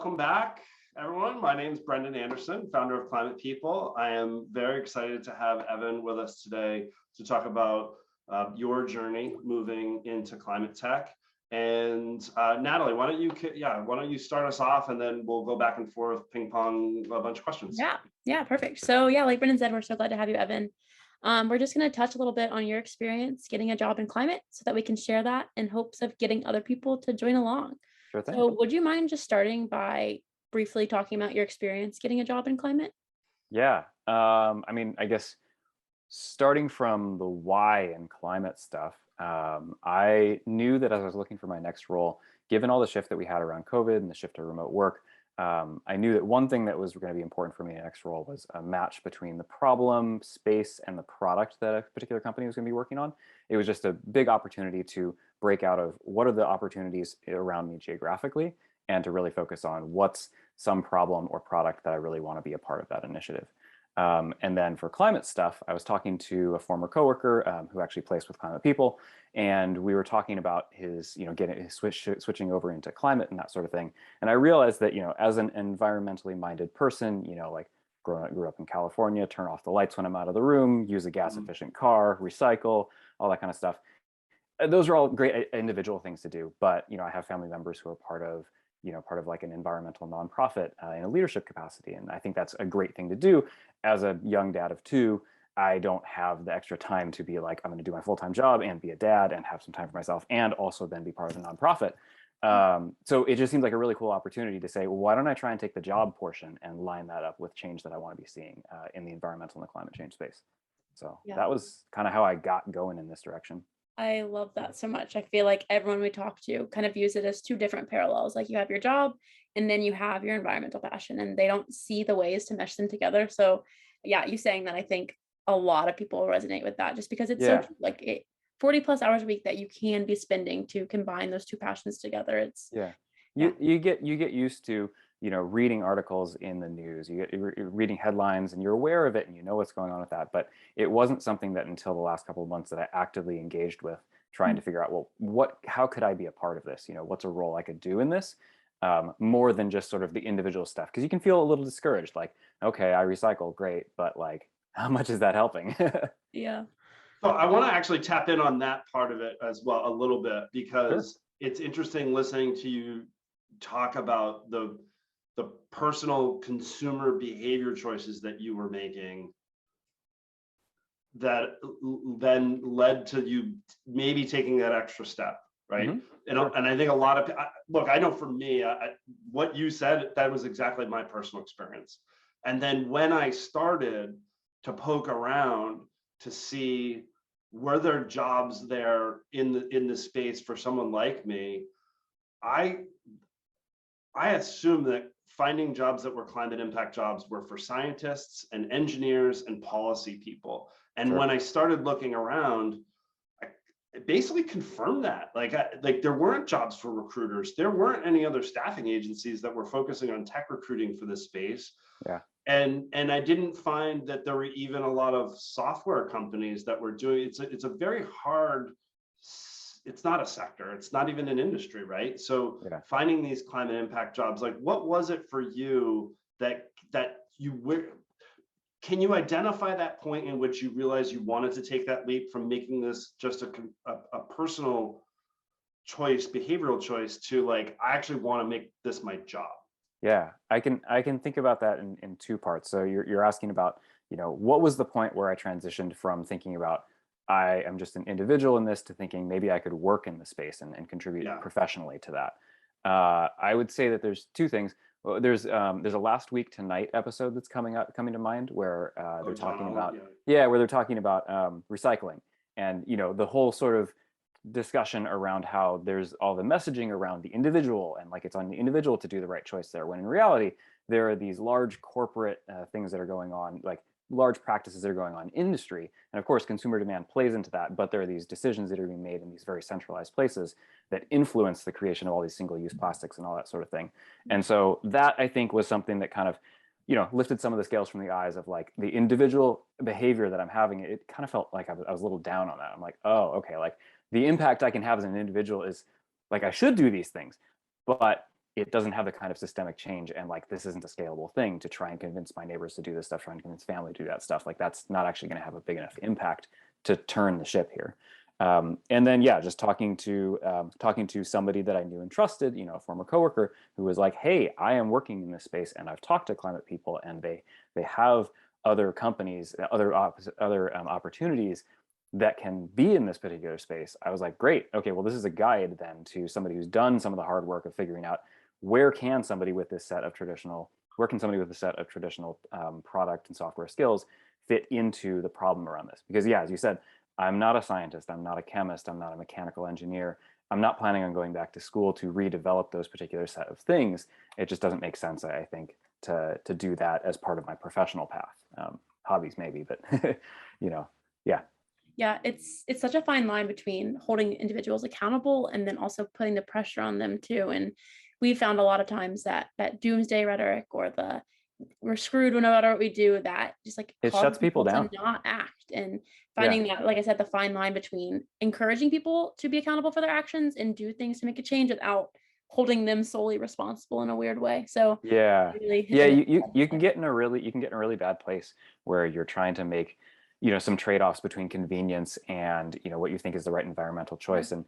welcome back, everyone. My name is Brendan Anderson, founder of Climate People. I am very excited to have Evan with us today to talk about your journey moving into climate tech. And Natalie, why don't you start us off, and then we'll go back and forth, ping pong a bunch of questions. Yeah, perfect. So yeah, like Brendan said, we're so glad to have you, Evan. We're just going to touch a little bit on your experience getting a job in climate so that we can share that in hopes of getting other people to join along. Sure thing. So would you mind just starting by briefly talking about your experience getting a job in climate? Yeah. I guess starting from the why and climate stuff, I knew that as I was looking for my next role, given all the shift that we had around COVID and the shift to remote work, I knew that one thing that was going to be important for me in the next role was a match between the problem, space, and the product that a particular company was going to be working on. It was just a big opportunity to break out of what are the opportunities around me geographically, and to really focus on what's some problem or product that I really want to be a part of that initiative. And then for climate stuff, I was talking to a former coworker who actually placed with Climate People, and we were talking about his, switching over into climate and that sort of thing. And I realized that, as an environmentally minded person, like grew up in California, turn off the lights when I'm out of the room, use a gas efficient car, recycle, all that kind of stuff. Those are all great individual things to do, but I have family members who are part of like an environmental nonprofit in a leadership capacity, and I think that's a great thing to do. As a young dad of two, I don't have the extra time to be like, I'm going to do my full-time job and be a dad and have some time for myself, and also then be part of a nonprofit. So it just seems like a really cool opportunity to say, well, why don't I try and take the job portion and line that up with change that I want to be seeing in the environmental and the climate change space. So that was kind of how I got going in this direction. I love that so much. I feel like everyone we talk to kind of views it as two different parallels. Like you have your job and then you have your environmental passion, and they don't see the ways to mesh them together. So yeah, you saying that, I think a lot of people resonate with that, just because it's so true. Like 40 plus hours a week that you can be spending to combine those two passions together. You get used to reading articles in the news, you're reading headlines, and you're aware of it, and you know what's going on with that. But it wasn't something that until the last couple of months that I actively engaged with, trying to figure out, well, how could I be a part of this? What's a role I could do in this, more than just sort of the individual stuff, because you can feel a little discouraged, like, okay, I recycle, great, but like, how much is that helping? Yeah. So I want to actually tap in on that part of it as well a little bit, because it's interesting listening to you talk about the personal consumer behavior choices that you were making that then led to you maybe taking that extra step, right? And I think a lot of look, I know for me, what you said, that was exactly my personal experience. And then when I started to poke around to see were there jobs there in the space for someone like me, I assumed that finding jobs that were climate impact jobs were for scientists and engineers and policy people. And when I started looking around, I basically confirmed that. Like there weren't jobs for recruiters. There weren't any other staffing agencies that were focusing on tech recruiting for this space. Yeah. And I didn't find that there were even a lot of software companies that were doing it's a very hard, it's not a sector, it's not even an industry, right? So finding these climate impact jobs, like what was it for you that you were, can you identify that point in which you realized you wanted to take that leap from making this just a personal choice, behavioral choice, to like, I actually want to make this my job? Yeah, I can think about that in two parts. So you're asking about, what was the point where I transitioned from thinking about I am just an individual in this to thinking maybe I could work in the space and contribute professionally to that. I would say that there's two things. There's a Last Week Tonight episode that's coming to mind where they're talking about where they're talking about recycling, and the whole sort of discussion around how there's all the messaging around the individual, and like it's on the individual to do the right choice there, when in reality there are these large corporate things that are going on, like large practices that are going on in industry, and of course consumer demand plays into that, but there are these decisions that are being made in these very centralized places that influence the creation of all these single-use plastics and all that sort of thing. And so that, I think, was something that kind of lifted some of the scales from the eyes of like the individual behavior that I'm having. It kind of felt like I was a little down on that. I'm like, oh, okay, like the impact I can have as an individual is like I should do these things, but it doesn't have the kind of systemic change, and like this isn't a scalable thing to try and convince my neighbors to do this stuff, try and convince family to do that stuff. Like that's not actually going to have a big enough impact to turn the ship here. And then yeah, just talking to somebody that I knew and trusted, a former coworker who was like, hey, I am working in this space and I've talked to climate people, and they have other companies, other opportunities that can be in this particular space. I was like, great, okay, well, this is a guide then to somebody who's done some of the hard work of figuring out where can somebody with this set of traditional product and software skills fit into the problem around this. Because yeah, as you said, I'm not a scientist, I'm not a chemist, I'm not a mechanical engineer. I'm not planning on going back to school to redevelop those particular set of things. It just doesn't make sense, I think, to do that as part of my professional path. Hobbies maybe, but yeah. Yeah, it's such a fine line between holding individuals accountable and then also putting the pressure on them too. And we found a lot of times that doomsday rhetoric or the we're screwed no matter what we do, that just like it shuts people down to not act. And finding that, like I said, the fine line between encouraging people to be accountable for their actions and do things to make a change without holding them solely responsible in a weird way. So yeah, really, you can get in a really bad place where you're trying to make some trade-offs between convenience and what you think is the right environmental choice. And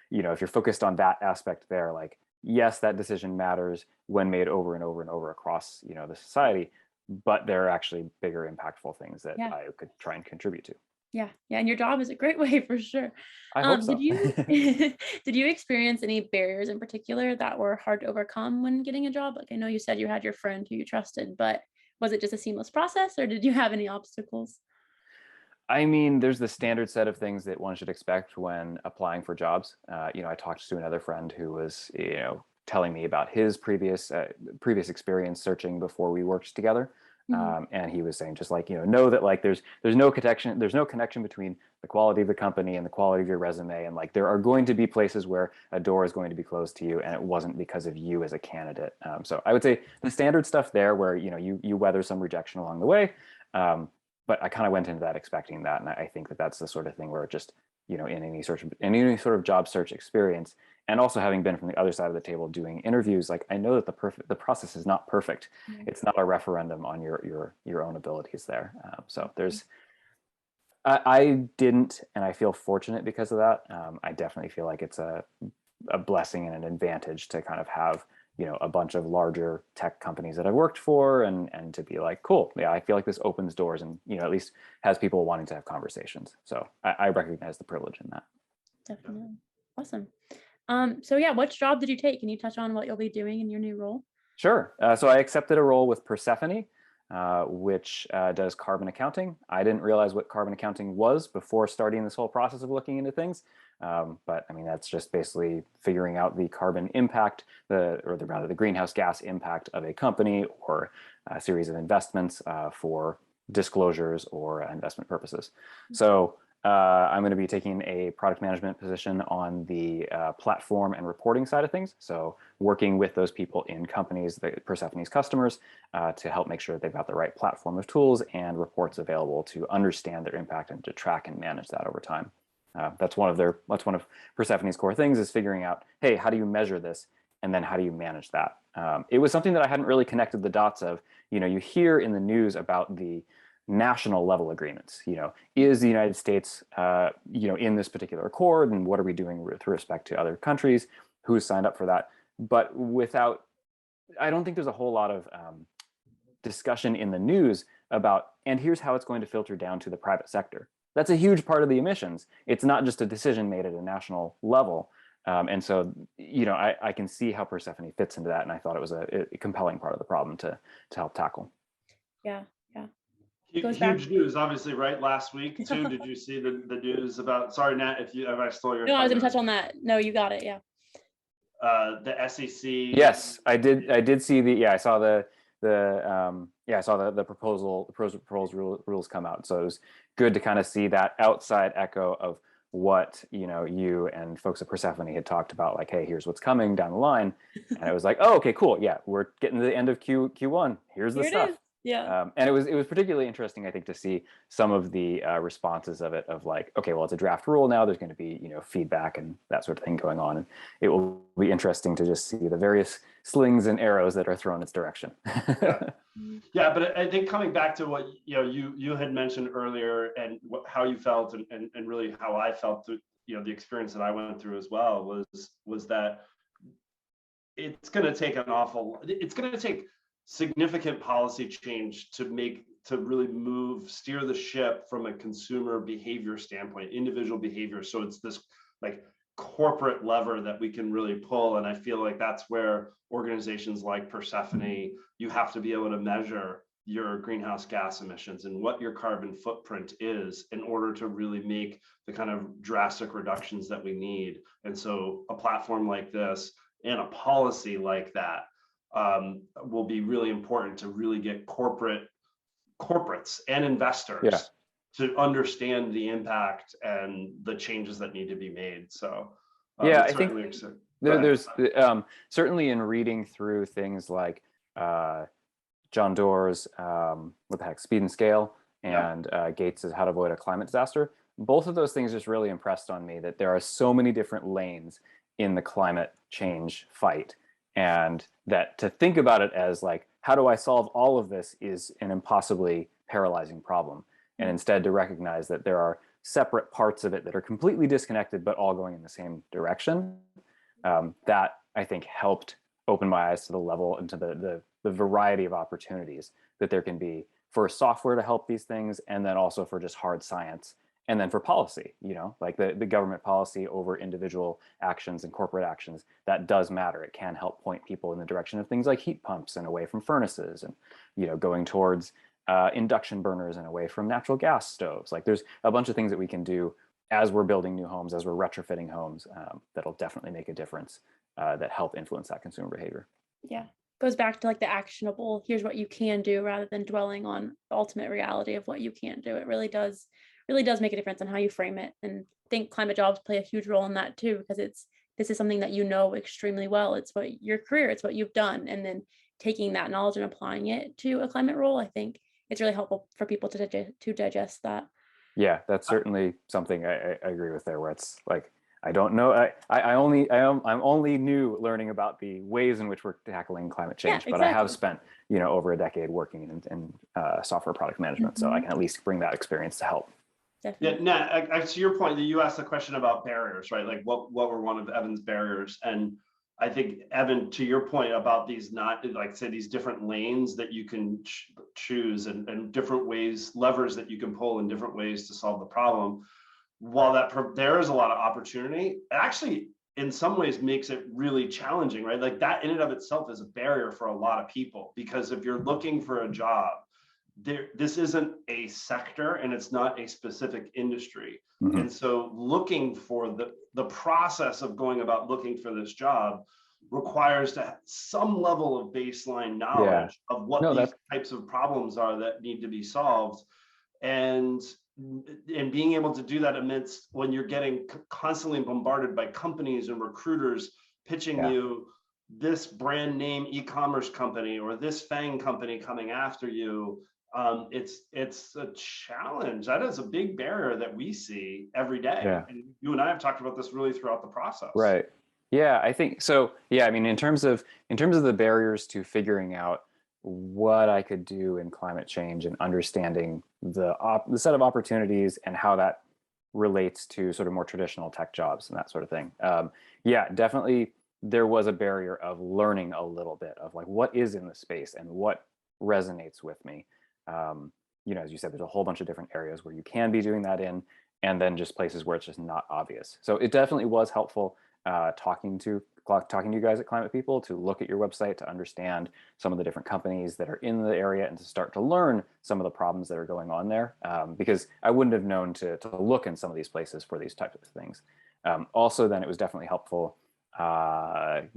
if you're focused on that aspect there, like yes, that decision matters when made over and over and over across the society, but there are actually bigger impactful things that I could try and contribute to. Yeah, and your job is a great way for sure. I hope so. Did you experience any barriers in particular that were hard to overcome when getting a job? Like I know you said you had your friend who you trusted, but was it just a seamless process, or did you have any obstacles? I mean, there's the standard set of things that one should expect when applying for jobs. I talked to another friend who was, telling me about his previous experience searching before we worked together. And he was saying just like, know that like there's no connection between the quality of the company and the quality of your resume. And like there are going to be places where a door is going to be closed to you and it wasn't because of you as a candidate. So I would say the standard stuff there where, you weather some rejection along the way. But I kind of went into that expecting that. And I think that that's the sort of thing where it just, in any sort of job search experience, and also having been from the other side of the table doing interviews, like I know that the process is not perfect. It's not a referendum on your own abilities there. So there's, I didn't, and I feel fortunate because of that. I definitely feel like it's a blessing and an advantage to kind of have a bunch of larger tech companies that I've worked for, and to be like, cool, yeah, I feel like this opens doors and at least has people wanting to have conversations. So I recognize the privilege in that. Definitely. Awesome. So yeah, which job did you take? Can you touch on what you'll be doing in your new role? Sure. So I accepted a role with Persefoni, which does carbon accounting. I didn't realize what carbon accounting was before starting this whole process of looking into things. But I mean, that's just basically figuring out the carbon impact, the greenhouse gas impact of a company or a series of investments for disclosures or investment purposes. So I'm going to be taking a product management position on the platform and reporting side of things. So working with those people in companies, the Persefoni's customers, to help make sure that they've got the right platform of tools and reports available to understand their impact and to track and manage that over time. That's one of Persefoni's core things, is figuring out, hey, how do you measure this? And then how do you manage that? It was something that I hadn't really connected the dots of. You hear in the news about the national level agreements. Is the United States, in this particular accord, and what are we doing with respect to other countries? Who's signed up for that? But I don't think there's a whole lot of discussion in the news about, and here's how it's going to filter down to the private sector. That's a huge part of the emissions. It's not just a decision made at a national level. And so, I can see how Persefoni fits into that. And I thought it was a compelling part of the problem to help tackle. Yeah. Huge news, obviously, right? Last week too. Did you see the news about? Sorry, Nat, if I stole your. No, I was going to touch on that. No, you got it. Yeah. The SEC. Yes, I did see the. Yeah, I saw the proposed rules come out. So it was good to kind of see that outside echo of what you and folks at Persefoni had talked about. Like, hey, here's what's coming down the line, and it was like, oh, okay, cool. Yeah, we're getting to the end of Q1. Here's the stuff. Yeah. And it was particularly interesting, I think, to see some of the responses of it, of like, okay, well, it's a draft rule now. There's going to be, feedback and that sort of thing going on, and it will be interesting to just see the various slings and arrows that are thrown its direction. Yeah. Yeah, but I think coming back to what you had mentioned earlier, and how you felt, and really how I felt through the experience that I went through as well, was that it's going to take significant policy change to really steer the ship from a consumer behavior standpoint, individual behavior. So it's this like corporate lever that we can really pull. And I feel like that's where organizations like Persefoni, you have to be able to measure your greenhouse gas emissions and what your carbon footprint is in order to really make the kind of drastic reductions that we need. And so a platform like this and a policy like that will be really important to really get corporates and investors to understand the impact and the changes that need to be made. So I think there's certainly, in reading through things like John Doerr's what the heck, Speed and Scale, and Gates's How to Avoid a Climate Disaster, both of those things just really impressed on me that there are so many different lanes in the climate change fight, and that to think about it as like, how do I solve all of this, is an impossibly paralyzing problem. And instead to recognize that there are separate parts of it that are completely disconnected but all going in the same direction, that I think helped open my eyes to the level and to the variety of opportunities that there can be for software to help these things, and then also for just hard science, and then for policy, like the government policy over individual actions and corporate actions, that does matter. It can help point people in the direction of things like heat pumps and away from furnaces, and going towards induction burners and away from natural gas stoves. Like there's a bunch of things that we can do as we're building new homes, as we're retrofitting homes, that'll definitely make a difference, that help influence that consumer behavior. Yeah. Goes back to like the actionable, here's what you can do, rather than dwelling on the ultimate reality of what you can't do. It really does make a difference on how you frame it. And I think climate jobs play a huge role in that too, because this is something that extremely well. It's what your career, it's what you've done. And then taking that knowledge and applying it to a climate role, I think it's really helpful for people to digest that. Yeah, that's certainly something I agree with there, where it's like, I don't know. I'm only new learning about the ways in which we're tackling climate change, but I have spent over a decade working in software product management, so I can at least bring that experience to help. Definitely. Yeah, Nat, to your point, you asked the question about barriers, right? Like what were one of Evan's barriers? And I think, Evan, to your point about these, not like say these different lanes that you can choose, and different levers that you can pull in different ways to solve the problem. While there is a lot of opportunity, it actually in some ways makes it really challenging, right? Like that in and of itself is a barrier for a lot of people, because if you're looking for a job, this isn't a sector and it's not a specific industry. And so looking for the process of going about looking for this job requires to have some level of baseline knowledge of what these types of problems are that need to be solved, and being able to do that amidst when you're getting constantly bombarded by companies and recruiters pitching you this brand name e-commerce company or this FANG company coming after you. It's a challenge. That is a big barrier that we see every day. And you and I have talked about this really throughout the process. Right. Yeah, I think so. Yeah, I mean, in terms of the barriers to figuring out what I could do in climate change and understanding the set of opportunities and how that relates to sort of more traditional tech jobs and that sort of thing. Yeah, definitely there was a barrier of learning a little bit of like what is in the space and what resonates with me. As you said, there's a whole bunch of different areas where you can be doing that in, and then just places where it's just not obvious. So it definitely was helpful talking to you guys at Climate People to look at your website, to understand some of the different companies that are in the area, and to start to learn some of the problems that are going on there, because I wouldn't have known to look in some of these places for these types of things. Also, then it was definitely helpful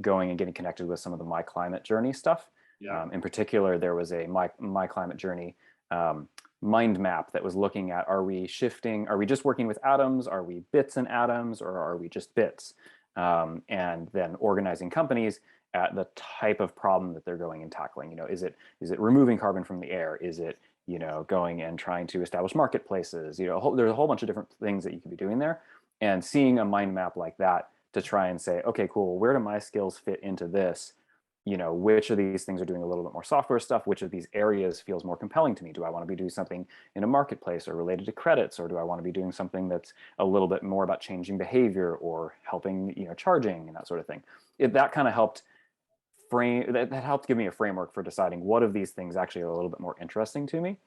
going and getting connected with some of the My Climate Journey stuff. In particular, there was a My Climate Journey mind map that was looking at, are we just working with atoms? Are we bits and atoms, or are we just bits? And then organizing companies at the type of problem that they're going and tackling. You know, is it removing carbon from the air? Is it, you know, going and trying to establish marketplaces? You know, there's a whole bunch of different things that you could be doing there. And seeing a mind map like that to try and say, okay, cool, where do my skills fit into this? You know, which of these things are doing a little bit more software stuff? Which of these areas feels more compelling to me? Do I want to be doing something in a marketplace or related to credits, or do I want to be doing something that's a little bit more about changing behavior or helping, you know, charging and that sort of thing? That kind of helped that helped give me a framework for deciding what of these things actually are a little bit more interesting to me.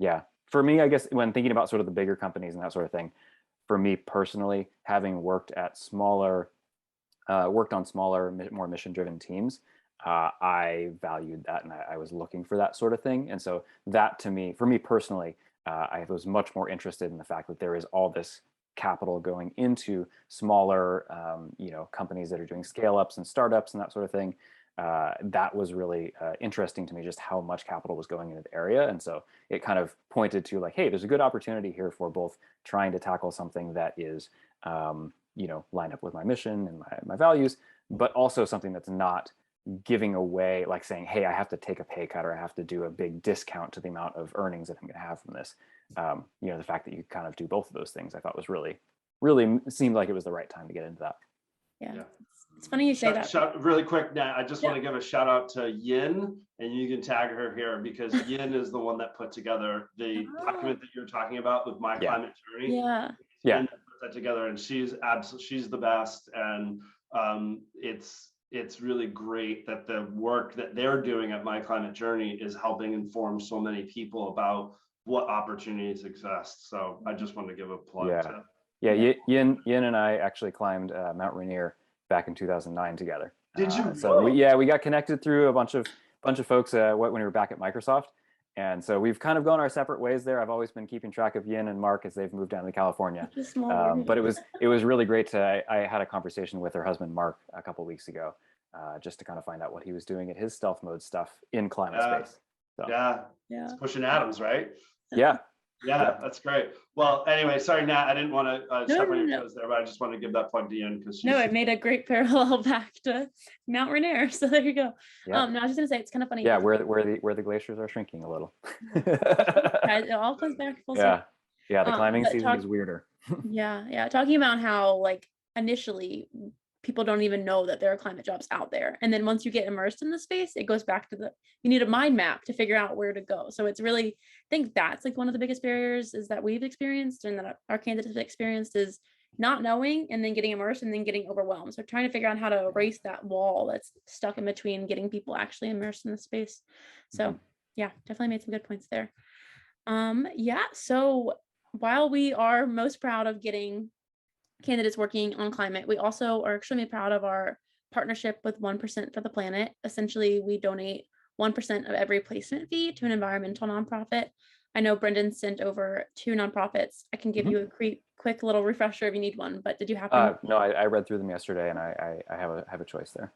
Yeah, for me, I guess when thinking about sort of the bigger companies and that sort of thing, for me personally, having worked on smaller, more mission-driven teams, I valued that, and I was looking for that sort of thing. And so that, to me, for me personally, I was much more interested in the fact that there is all this capital going into smaller, you know, companies that are doing scale-ups and startups and that sort of thing. That was really interesting to me, just how much capital was going into the area. And so it kind of pointed to like, hey, there's a good opportunity here for both trying to tackle something that is, you know, line up with my mission and my values, but also something that's not giving away, like saying, hey, I have to take a pay cut or I have to do a big discount to the amount of earnings that I'm going to have from this. You know, the fact that you kind of do both of those things, I thought was really seemed like it was the right time to get into that. Yeah. It's funny you say that. Really quick, Nat, I just want to give a shout out to Yin, and you can tag her here because Yin is the one that put together the document that you're talking about with My Climate Journey. Yeah. Yin put that together, and she's the best. And it's really great that the work that they're doing at My Climate Journey is helping inform so many people about what opportunities exist. So I just wanted to give a plug to. Yeah, Yin and I actually climbed Mount Rainier back in 2009 together. Did you? So we got connected through a bunch of folks when we were back at Microsoft, and so we've kind of gone our separate ways there. I've always been keeping track of Yin and Mark as they've moved down to California. But it was really great I had a conversation with her husband Mark a couple of weeks ago, just to kind of find out what he was doing at his stealth mode stuff in climate space. So. Yeah, it's pushing atoms, right? Yeah. Yeah, that's great. Well, anyway, sorry, Nat, I didn't want to step on your toes there, but I just want to give that plug to Ian because it made a great parallel back to Mount Rainier. So there you go. No, I was just gonna say it's kind of funny. Yeah, where the glaciers are shrinking a little. It all comes back full circle. Yeah, the climbing season is weirder. Yeah. Talking about how like initially people don't even know that there are climate jobs out there. And then once you get immersed in the space, it goes back to you need a mind map to figure out where to go. So it's really, I think that's like one of the biggest barriers is that we've experienced and that our candidates have experienced is not knowing and then getting immersed and then getting overwhelmed. So trying to figure out how to erase that wall that's stuck in between getting people actually immersed in the space. So yeah, definitely made some good points there. So while we are most proud of getting candidates working on climate, we also are extremely proud of our partnership with 1% for the Planet. Essentially, we donate 1% of every placement fee to an environmental nonprofit. I know Brendan sent over 2 nonprofits. I can give you a quick little refresher if you need one, but did you happen? No, I read through them yesterday and I have a choice there.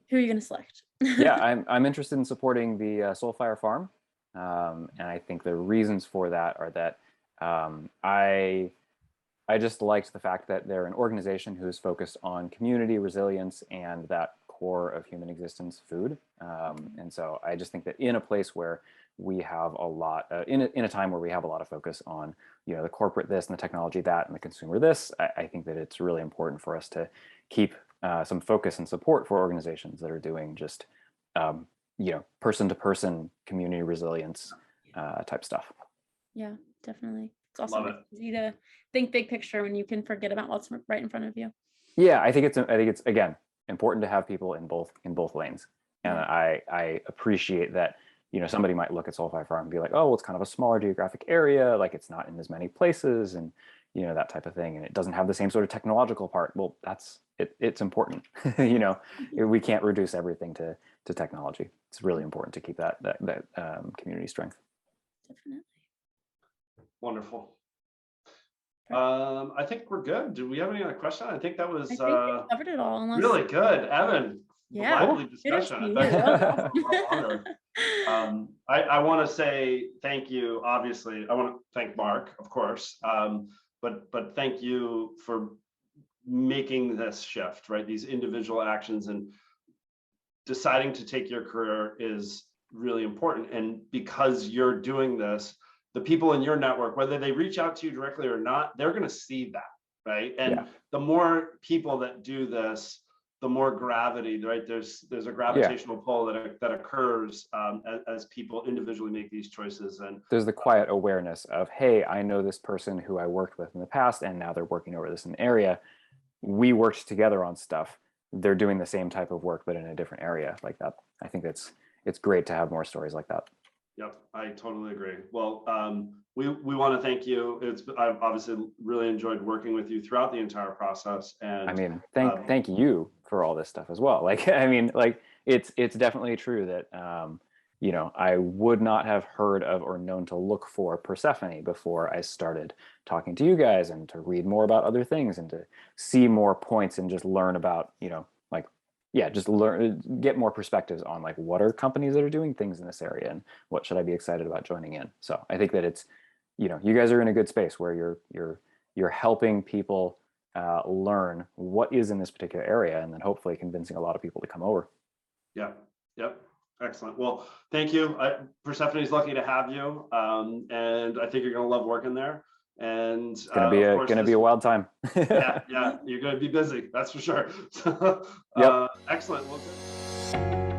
Who are you going to select? Yeah, I'm interested in supporting the Soulfire Farm. And I think the reasons for that are that I just liked the fact that they're an organization who's focused on community resilience and that core of human existence, food. And so I just think that in a place where we have a lot, in a time where we have a lot of focus on, you know, the corporate this and the technology that and the consumer this, I think that it's really important for us to keep some focus and support for organizations that are doing just, you know, person-to-person community resilience type stuff. Yeah, definitely. It's also easy to think big picture when you can forget about what's right in front of you. Yeah, I think it's again important to have people in both lanes, and I appreciate that. You know, somebody might look at Soulfire Farm and be like, oh, well, it's kind of a smaller geographic area, like it's not in as many places, and you know that type of thing, and it doesn't have the same sort of technological part. Well, it's important. You know, we can't reduce everything to technology. It's really important to keep that community strength. Definitely. Wonderful. I think we're good. Do we have any other question? I think that was we covered it all. Really good, Evan. Yeah, lively discussion. I want to say thank you. Obviously, I want to thank Mark, of course, but thank you for making this shift, right? These individual actions and deciding to take your career is really important. And because you're doing this, the people in your network, whether they reach out to you directly or not, they're going to see that, right? And the more people that do this, the more gravity, right? There's a gravitational pull that occurs as people individually make these choices. And there's the quiet awareness of, hey, I know this person who I worked with in the past, and now they're working over this in the area. We worked together on stuff. They're doing the same type of work, but in a different area like that. I think it's great to have more stories like that. Yep, I totally agree. Well, we want to thank you. I've obviously really enjoyed working with you throughout the entire process. And I mean, thank you for all this stuff as well. Like, I mean, like it's definitely true that you know, I would not have heard of or known to look for Persefoni before I started talking to you guys and to read more about other things and to see more points and just learn about, you know, like, yeah, just get more perspectives on like what are companies that are doing things in this area and what should I be excited about joining in. So I think that it's, you know, you guys are in a good space where you're helping people learn what is in this particular area and then hopefully convincing a lot of people to come over. Yeah. Yep. Excellent. Well, thank you. Persefoni's lucky to have you, and I think you're going to love working there. And it's going to be a wild time. yeah, you're going to be busy. That's for sure. Excellent. Well, good.